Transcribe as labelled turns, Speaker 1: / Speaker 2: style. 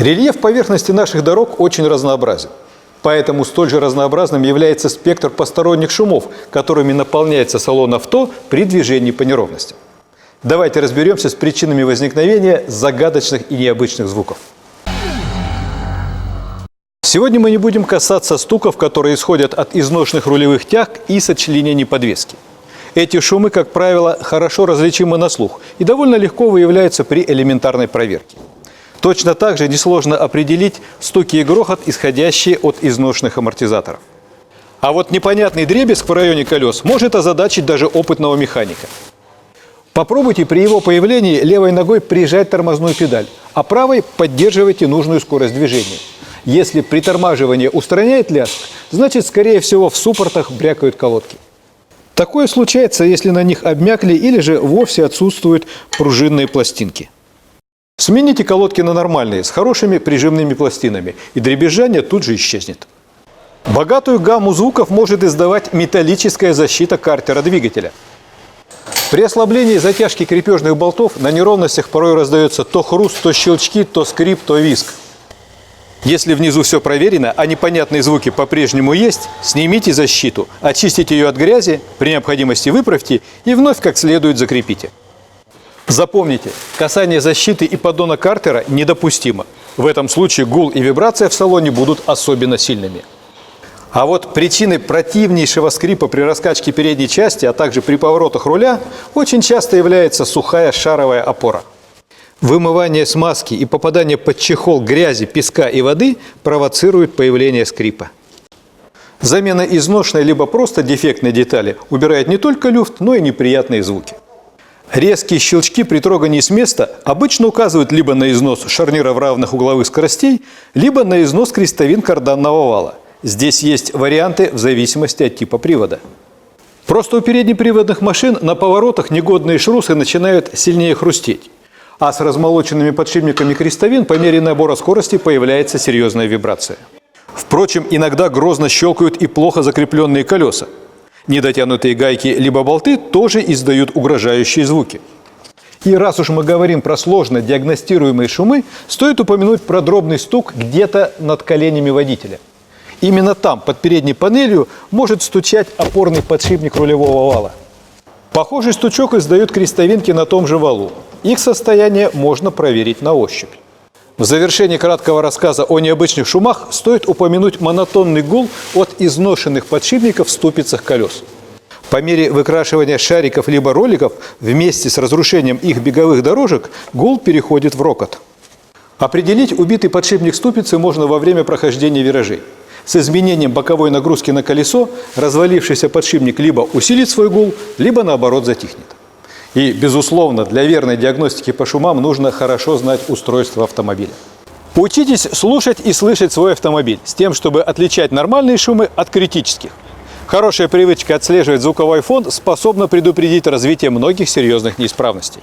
Speaker 1: Рельеф поверхности наших дорог очень разнообразен. Поэтому столь же разнообразным является спектр посторонних шумов, которыми наполняется салон авто при движении по неровностям. Давайте разберемся с причинами возникновения загадочных и необычных звуков. Сегодня мы не будем касаться стуков, которые исходят от изношенных рулевых тяг и сочленений подвески. Эти шумы, как правило, хорошо различимы на слух и довольно легко выявляются при элементарной проверке. Точно так же несложно определить стуки и грохот, исходящие от изношенных амортизаторов. А вот непонятный дребезг в районе колес может озадачить даже опытного механика. Попробуйте при его появлении левой ногой прижать тормозную педаль, а правой поддерживайте нужную скорость движения. Если притормаживание устраняет лязг, значит, скорее всего, в суппортах брякают колодки. Такое случается, если на них обмякли или же вовсе отсутствуют пружинные пластинки. Смените колодки на нормальные, с хорошими прижимными пластинами, и дребезжание тут же исчезнет. Богатую гамму звуков может издавать металлическая защита картера двигателя. При ослаблении затяжки крепежных болтов на неровностях порой раздается то хруст, то щелчки, то скрип, то визг. Если внизу все проверено, а непонятные звуки по-прежнему есть, снимите защиту, очистите ее от грязи, при необходимости выправьте и вновь как следует закрепите. Запомните, касание защиты и поддона картера недопустимо. В этом случае гул и вибрация в салоне будут особенно сильными. А вот причиной противнейшего скрипа при раскачке передней части, а также при поворотах руля, очень часто является сухая шаровая опора. Вымывание смазки и попадание под чехол грязи, песка и воды провоцирует появление скрипа. Замена изношенной либо просто дефектной детали убирает не только люфт, но и неприятные звуки. Резкие щелчки при трогании с места обычно указывают либо на износ шарниров равных угловых скоростей, либо на износ крестовин карданного вала. Здесь есть варианты в зависимости от типа привода. Просто у переднеприводных машин на поворотах негодные шрусы начинают сильнее хрустеть. А с размолоченными подшипниками крестовин по мере набора скорости появляется серьезная вибрация. Впрочем, иногда грозно щелкают и плохо закрепленные колеса. Недотянутые гайки либо болты тоже издают угрожающие звуки. И раз уж мы говорим про сложно диагностируемые шумы, стоит упомянуть про дробный стук где-то над коленями водителя. Именно там, под передней панелью, может стучать опорный подшипник рулевого вала. Похожий стучок издают крестовинки на том же валу. Их состояние можно проверить на ощупь. В завершении краткого рассказа о необычных шумах стоит упомянуть монотонный гул от изношенных подшипников в ступицах колес. По мере выкрашивания шариков либо роликов вместе с разрушением их беговых дорожек гул переходит в рокот. Определить убитый подшипник ступицы можно во время прохождения виражей. С изменением боковой нагрузки на колесо развалившийся подшипник либо усилит свой гул, либо наоборот затихнет. И, безусловно, для верной диагностики по шумам нужно хорошо знать устройство автомобиля. Учитесь слушать и слышать свой автомобиль с тем, чтобы отличать нормальные шумы от критических. Хорошая привычка отслеживать звуковой фон способна предупредить развитие многих серьезных неисправностей.